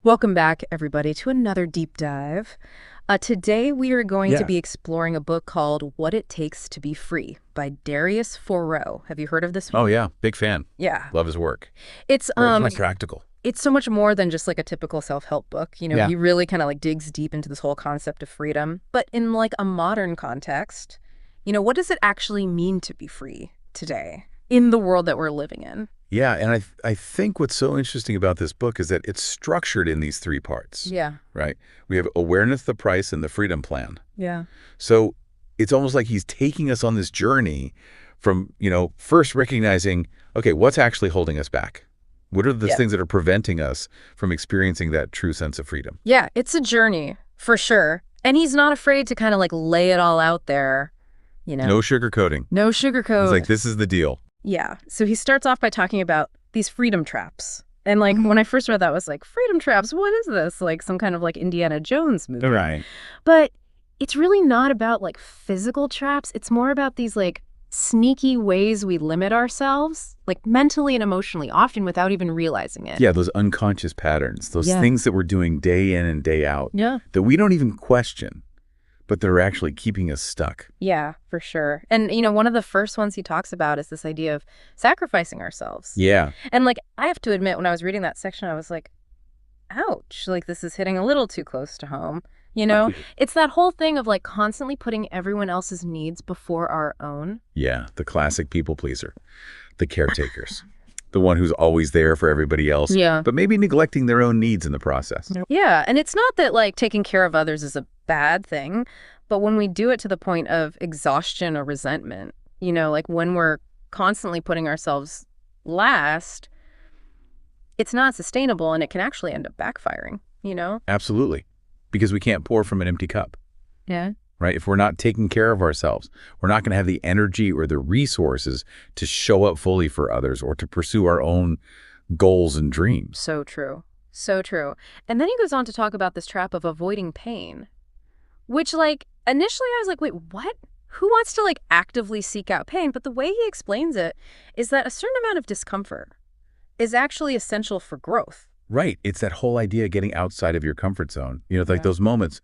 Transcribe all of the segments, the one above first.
Welcome back, everybody, to another deep dive. Today, we are going to be exploring a book called What It Takes to Be Free by Darius Foroux. Have you heard of this one? Oh, yeah. Big fan. Yeah. Love his work. It's Very practical. It's so much more than just like a typical self-help book. He really kind of like digs deep into this whole concept of freedom. But in like a modern context, what does it actually mean to be free today in the world that we're living in? Yeah, and I think what's so interesting about this book is that it's structured in these three parts. Yeah. Right? We have awareness, the price, and the freedom plan. Yeah. So it's almost like he's taking us on this journey from, first recognizing, okay, what's actually holding us back? What are the things that are preventing us from experiencing that true sense of freedom? Yeah, it's a journey, for sure. And he's not afraid to kind of like lay it all out there, No sugarcoating. No sugarcoat. He's like, this is the deal. Yeah. So he starts off by talking about these freedom traps. And like when I first read that, I was like, freedom traps, what is this? Like some kind of like Indiana Jones movie. Right. But it's really not about like physical traps. It's more about these like sneaky ways we limit ourselves, like mentally and emotionally, often without even realizing it. Yeah, those unconscious patterns, those things that we're doing day in and day out that we don't even question, but they're actually keeping us stuck. Yeah, for sure. And, one of the first ones he talks about is this idea of sacrificing ourselves. Yeah. And, like, I have to admit, when I was reading that section, I was like, ouch, like, this is hitting a little too close to home. It's that whole thing of, like, constantly putting everyone else's needs before our own. Yeah, the classic people pleaser, the caretakers. The one who's always there for everybody else, but maybe neglecting their own needs in the process. Yeah, and it's not that, like, taking care of others is a bad thing, but when we do it to the point of exhaustion or resentment, like when we're constantly putting ourselves last, it's not sustainable and it can actually end up backfiring, Absolutely, because we can't pour from an empty cup. Yeah. Right? If we're not taking care of ourselves, we're not going to have the energy or the resources to show up fully for others or to pursue our own goals and dreams. So true. So true. And then he goes on to talk about this trap of avoiding pain, which, like, initially I was like, wait, what? Who wants to, like, actively seek out pain? But the way he explains it is that a certain amount of discomfort is actually essential for growth. Right. It's that whole idea of getting outside of your comfort zone. It's like those moments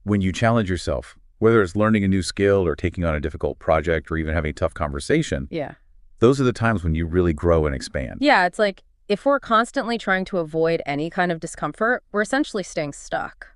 when you challenge yourself, whether it's learning a new skill or taking on a difficult project or even having a tough conversation. Yeah. Those are the times when you really grow and expand. Yeah, it's like if we're constantly trying to avoid any kind of discomfort, we're essentially staying stuck,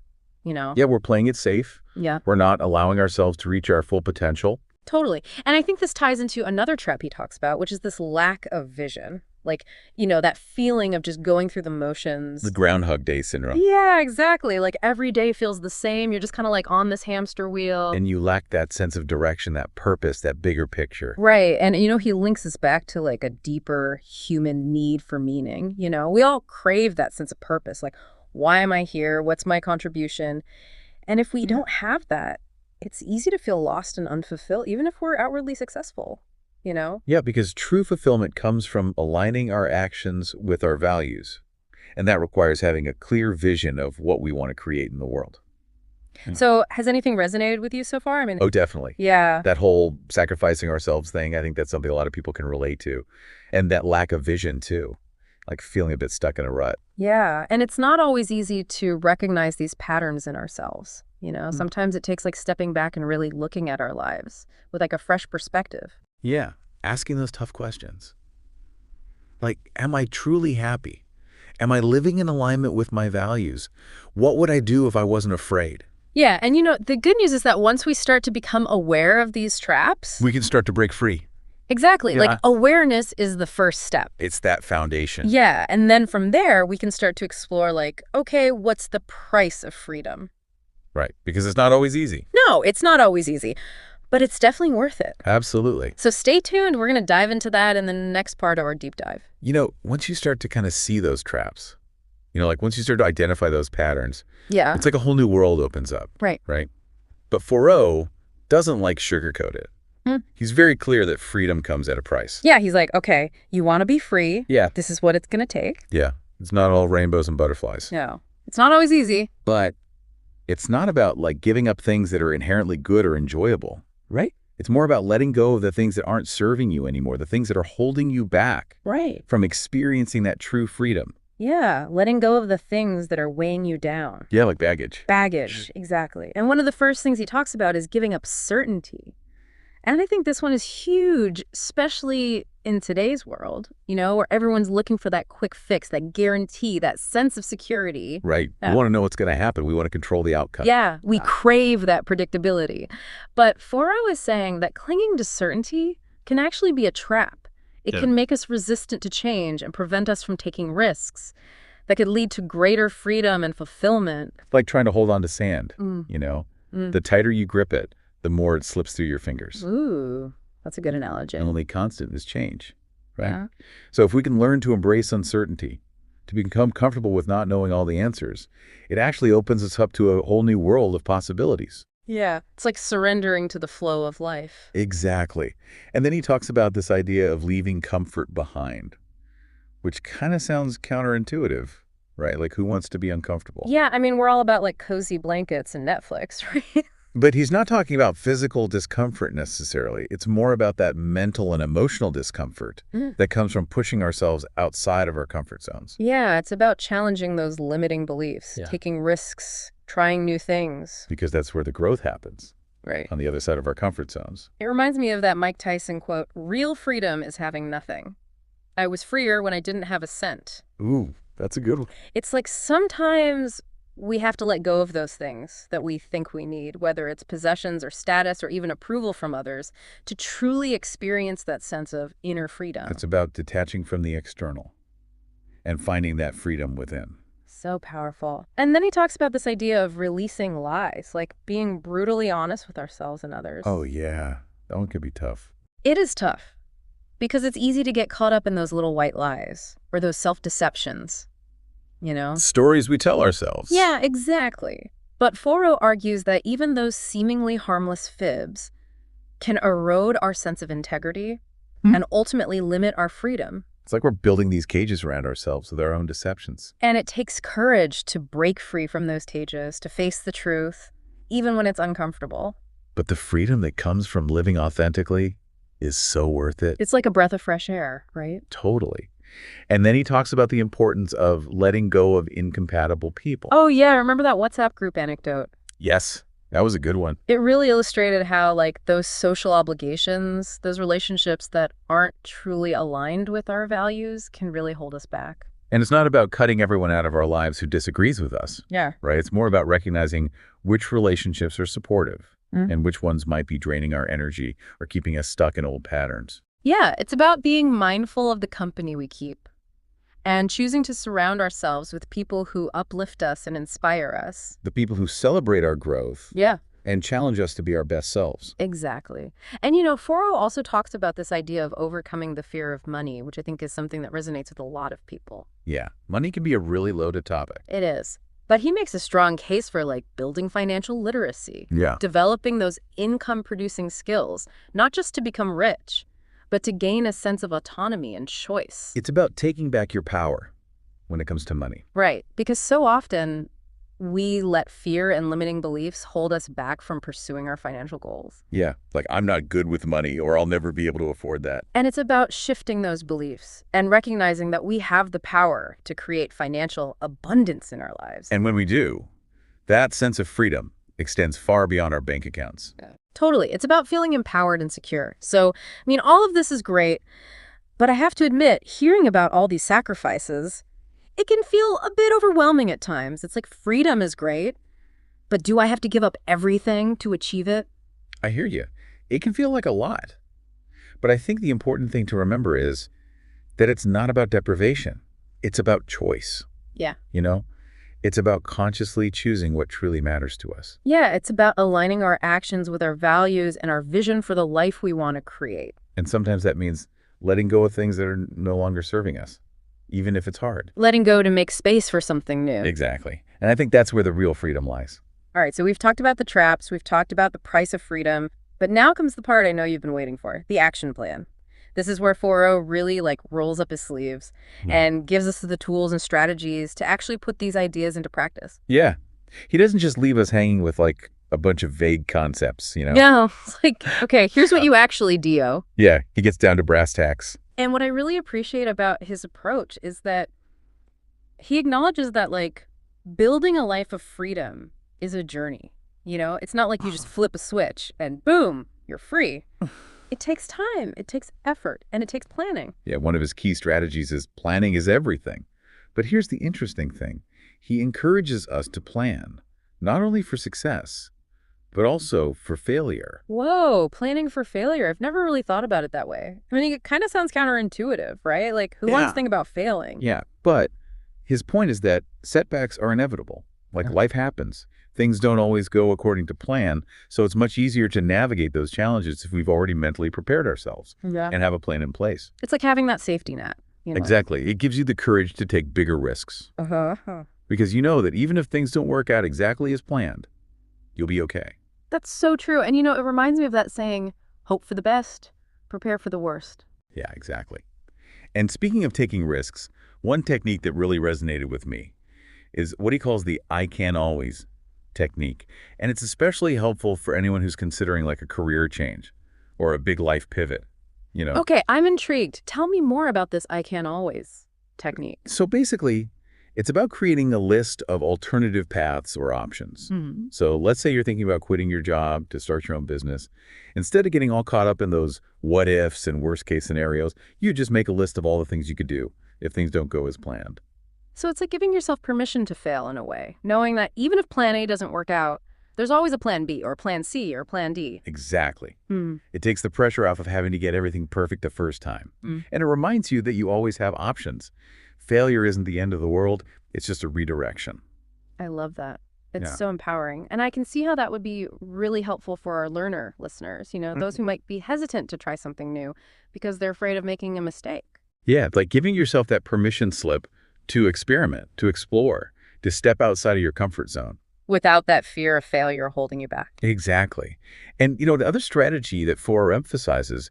Yeah, we're playing it safe. Yeah. We're not allowing ourselves to reach our full potential. Totally. And I think this ties into another trap he talks about, which is this lack of vision. Like, that feeling of just going through the motions. The Groundhog Day syndrome. Yeah, exactly. Like every day feels the same. You're just kind of like on this hamster wheel. And you lack that sense of direction, that purpose, that bigger picture. Right. And, he links us back to like a deeper human need for meaning. We all crave that sense of purpose. Like, why am I here? What's my contribution? And if we don't have that, it's easy to feel lost and unfulfilled, even if we're outwardly successful. Yeah, because true fulfillment comes from aligning our actions with our values. And that requires having a clear vision of what we want to create in the world. So has anything resonated with you so far? Oh, definitely. Yeah. That whole sacrificing ourselves thing, I think that's something a lot of people can relate to. And that lack of vision, too, like feeling a bit stuck in a rut. Yeah. And it's not always easy to recognize these patterns in ourselves. Sometimes it takes like stepping back and really looking at our lives with like a fresh perspective. Yeah, asking those tough questions. Like, am I truly happy? Am I living in alignment with my values? What would I do if I wasn't afraid? Yeah, and the good news is that once we start to become aware of these traps, we can start to break free. Exactly. Yeah. Like awareness is the first step. It's that foundation. Yeah, and then from there, we can start to explore like, okay, what's the price of freedom? Right, because it's not always easy. No, it's not always easy. But it's definitely worth it. Absolutely. So stay tuned. We're going to dive into that in the next part of our deep dive. Once you start to kind of see those traps, like once you start to identify those patterns, yeah, it's like a whole new world opens up. Right. Right. But Foroux doesn't like sugarcoat it. He's very clear that freedom comes at a price. Yeah, he's like, okay, you want to be free. Yeah. This is what it's going to take. Yeah. It's not all rainbows and butterflies. No. It's not always easy. But it's not about like giving up things that are inherently good or enjoyable. Right? It's more about letting go of the things that aren't serving you anymore, the things that are holding you back from experiencing that true freedom. Yeah, letting go of the things that are weighing you down. Yeah, like baggage. Baggage, exactly. And one of the first things he talks about is giving up certainty. And I think this one is huge, especially in today's world, where everyone's looking for that quick fix, that guarantee, that sense of security. Right. We want to know what's going to happen. We want to control the outcome. Yeah, we crave that predictability. But Foroux is saying that clinging to certainty can actually be a trap. It can make us resistant to change and prevent us from taking risks that could lead to greater freedom and fulfillment. Like trying to hold on to sand, The tighter you grip it, the more it slips through your fingers. Ooh, that's a good analogy. And only constant is change, right? Yeah. So if we can learn to embrace uncertainty, to become comfortable with not knowing all the answers, it actually opens us up to a whole new world of possibilities. Yeah, it's like surrendering to the flow of life. Exactly. And then he talks about this idea of leaving comfort behind, which kind of sounds counterintuitive, right? Like, who wants to be uncomfortable? Yeah, I mean, we're all about like cozy blankets and Netflix, right? But he's not talking about physical discomfort necessarily. It's more about that mental and emotional discomfort that comes from pushing ourselves outside of our comfort zones. Yeah, it's about challenging those limiting beliefs, taking risks, trying new things. Because that's where the growth happens. Right. On the other side of our comfort zones. It reminds me of that Mike Tyson quote, "Real freedom is having nothing. I was freer when I didn't have a cent." Ooh, that's a good one. It's like sometimes we have to let go of those things that we think we need, whether it's possessions or status or even approval from others, to truly experience that sense of inner freedom. It's about detaching from the external and finding that freedom within. So powerful. And then he talks about this idea of releasing lies, like being brutally honest with ourselves and others. Oh, yeah. That one could be tough. It is tough because it's easy to get caught up in those little white lies or those self-deceptions. Stories we tell ourselves. Yeah, exactly. But Foroux argues that even those seemingly harmless fibs can erode our sense of integrity and ultimately limit our freedom. It's like we're building these cages around ourselves with our own deceptions. And it takes courage to break free from those cages, to face the truth, even when it's uncomfortable. But the freedom that comes from living authentically is so worth it. It's like a breath of fresh air, right? Totally. And then he talks about the importance of letting go of incompatible people. Oh, yeah. Remember that WhatsApp group anecdote? Yes, that was a good one. It really illustrated how, like, those social obligations, those relationships that aren't truly aligned with our values can really hold us back. And it's not about cutting everyone out of our lives who disagrees with us. Yeah. Right? It's more about recognizing which relationships are supportive and which ones might be draining our energy or keeping us stuck in old patterns. Yeah, it's about being mindful of the company we keep and choosing to surround ourselves with people who uplift us and inspire us. The people who celebrate our growth Yeah. and challenge us to be our best selves. Exactly. And Foroux also talks about this idea of overcoming the fear of money, which I think is something that resonates with a lot of people. Yeah, money can be a really loaded topic. It is. But he makes a strong case for, like, building financial literacy. Yeah. Developing those income-producing skills, not just to become rich, but to gain a sense of autonomy and choice. It's about taking back your power when it comes to money. Right. Because so often we let fear and limiting beliefs hold us back from pursuing our financial goals. Yeah, like I'm not good with money or I'll never be able to afford that. And it's about shifting those beliefs and recognizing that we have the power to create financial abundance in our lives. And when we do, that sense of freedom extends far beyond our bank accounts. Totally. It's about feeling empowered and secure. So, I mean, all of this is great, but I have to admit, hearing about all these sacrifices, it can feel a bit overwhelming at times. It's like freedom is great, but do I have to give up everything to achieve it? I hear you. It can feel like a lot. But I think the important thing to remember is that it's not about deprivation. It's about choice. Yeah. It's about consciously choosing what truly matters to us. Yeah, it's about aligning our actions with our values and our vision for the life we want to create. And sometimes that means letting go of things that are no longer serving us, even if it's hard. Letting go to make space for something new. Exactly. And I think that's where the real freedom lies. All right, so we've talked about the traps, we've talked about the price of freedom, but now comes the part I know you've been waiting for, the action plan. This is where Foroux really rolls up his sleeves and gives us the tools and strategies to actually put these ideas into practice. Yeah. He doesn't just leave us hanging with a bunch of vague concepts, No, it's like, okay, here's what you actually do. Yeah, he gets down to brass tacks. And what I really appreciate about his approach is that He acknowledges that, like, building a life of freedom is a journey. It's not like you just flip a switch and boom, you're free. It takes time, it takes effort, and it takes planning. Yeah, one of his key strategies is planning is everything. But here's the interesting thing. He encourages us to plan, not only for success, but also for failure. Whoa, planning for failure. I've never really thought about it that way. I mean, it kind of sounds counterintuitive, right? Like, who wants to think about failing? Yeah, but his point is that setbacks are inevitable. Like, life happens. Things don't always go according to plan, so it's much easier to navigate those challenges if we've already mentally prepared ourselves and have a plan in place. It's like having that safety net. Exactly. It gives you the courage to take bigger risks. Because you know that even if things don't work out exactly as planned, you'll be okay. That's so true. And it reminds me of that saying, hope for the best, prepare for the worst. Yeah, exactly. And speaking of taking risks, one technique that really resonated with me is what he calls the I can always technique. And it's especially helpful for anyone who's considering like a career change or a big life pivot, Okay, I'm intrigued. Tell me more about this I can always technique. So basically, it's about creating a list of alternative paths or options. So let's say you're thinking about quitting your job to start your own business. Instead of getting all caught up in those what ifs and worst case scenarios, you just make a list of all the things you could do if things don't go as planned. So it's like giving yourself permission to fail in a way, knowing that even if plan A doesn't work out, there's always a plan B or plan C or plan D. Exactly. It takes the pressure off of having to get everything perfect the first time. And it reminds you that you always have options. Failure isn't the end of the world. It's just a redirection. I love that. It's so empowering. And I can see how that would be really helpful for our learner listeners, those who might be hesitant to try something new because they're afraid of making a mistake. Yeah, like giving yourself that permission slip to experiment, to explore, to step outside of your comfort zone. Without that fear of failure holding you back. Exactly. And, the other strategy that Foroux emphasizes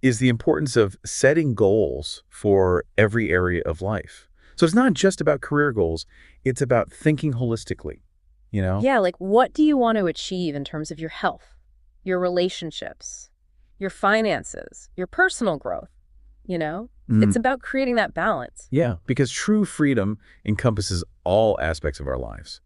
is the importance of setting goals for every area of life. So it's not just about career goals. It's about thinking holistically, Yeah, like what do you want to achieve in terms of your health, your relationships, your finances, your personal growth, It's about creating that balance. Yeah, because true freedom encompasses all aspects of our lives,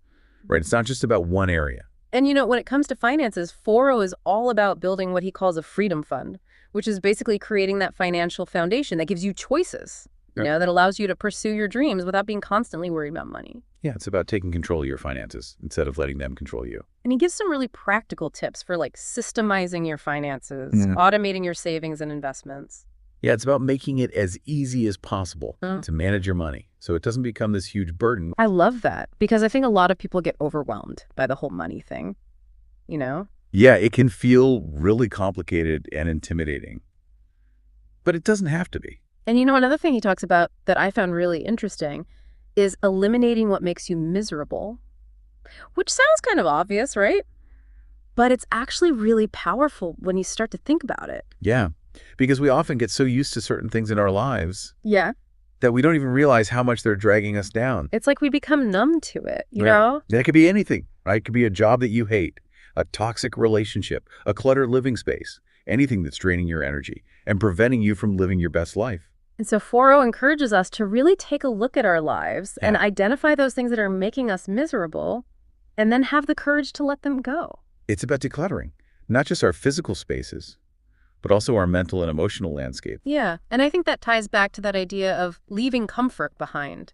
right? It's not just about one area. And when it comes to finances, Foroux is all about building what he calls a freedom fund, which is basically creating that financial foundation that gives you choices, that allows you to pursue your dreams without being constantly worried about money. Yeah, it's about taking control of your finances instead of letting them control you. And he gives some really practical tips for like systemizing your finances, automating your savings and investments. Yeah, it's about making it as easy as possible to manage your money so it doesn't become this huge burden. I love that because I think a lot of people get overwhelmed by the whole money thing, Yeah, it can feel really complicated and intimidating, but it doesn't have to be. And another thing he talks about that I found really interesting is eliminating what makes you miserable, which sounds kind of obvious, right? But it's actually really powerful when you start to think about it. Yeah, because we often get so used to certain things in our lives that we don't even realize how much they're dragging us down. It's like we become numb to it, you know? That could be anything, right? It could be a job that you hate, a toxic relationship, a cluttered living space, anything that's draining your energy and preventing you from living your best life. And so Foroux encourages us to really take a look at our lives and identify those things that are making us miserable and then have the courage to let them go. It's about decluttering, not just our physical spaces, but also our mental and emotional landscape. Yeah, and I think that ties back to that idea of leaving comfort behind.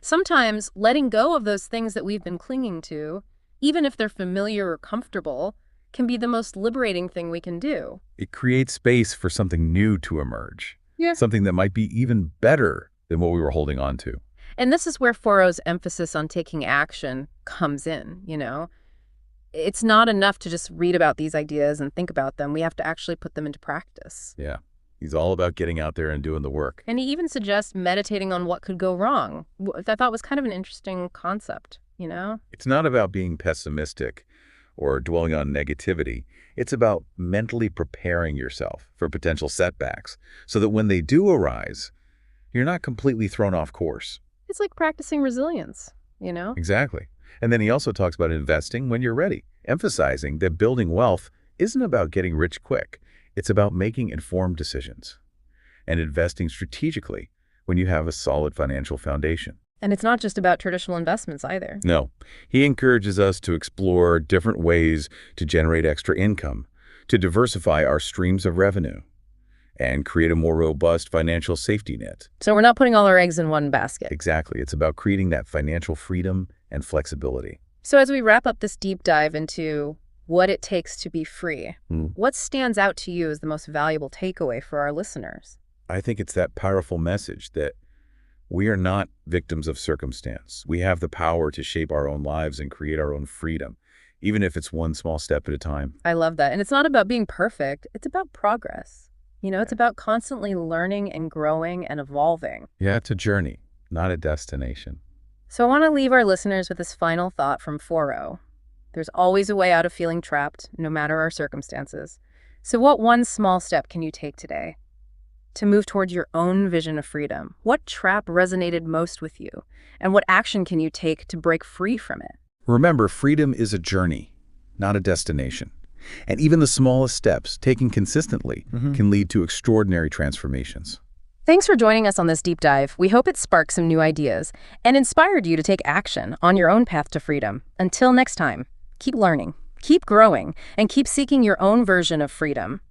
Sometimes letting go of those things that we've been clinging to, even if they're familiar or comfortable, can be the most liberating thing we can do. It creates space for something new to emerge. Yeah. Something that might be even better than what we were holding on to. And this is where Foroux's emphasis on taking action comes in, It's not enough to just read about these ideas and think about them. We have to actually put them into practice. Yeah. He's all about getting out there and doing the work. And he even suggests meditating on what could go wrong. I thought was kind of an interesting concept, It's not about being pessimistic or dwelling on negativity. It's about mentally preparing yourself for potential setbacks so that when they do arise, you're not completely thrown off course. It's like practicing resilience, Exactly. And then he also talks about investing when you're ready, emphasizing that building wealth isn't about getting rich quick. It's about making informed decisions and investing strategically when you have a solid financial foundation. And it's not just about traditional investments either. No, he encourages us to explore different ways to generate extra income, to diversify our streams of revenue, and create a more robust financial safety net. So we're not putting all our eggs in one basket. Exactly. It's about creating that financial freedom and flexibility. So as we wrap up this deep dive into what it takes to be free, what stands out to you as the most valuable takeaway for our listeners? I think it's that powerful message that we are not victims of circumstance. We have the power to shape our own lives and create our own freedom, even if it's one small step at a time. I love that. And it's not about being perfect. It's about progress. It's about constantly learning and growing and evolving. Yeah, it's a journey, not a destination. So I want to leave our listeners with this final thought from Foroux. There's always a way out of feeling trapped, no matter our circumstances. So what one small step can you take today to move towards your own vision of freedom? What trap resonated most with you? And what action can you take to break free from it? Remember, freedom is a journey, not a destination. And even the smallest steps, taken consistently, can lead to extraordinary transformations. Thanks for joining us on this deep dive. We hope it sparked some new ideas and inspired you to take action on your own path to freedom. Until next time, keep learning, keep growing, and keep seeking your own version of freedom.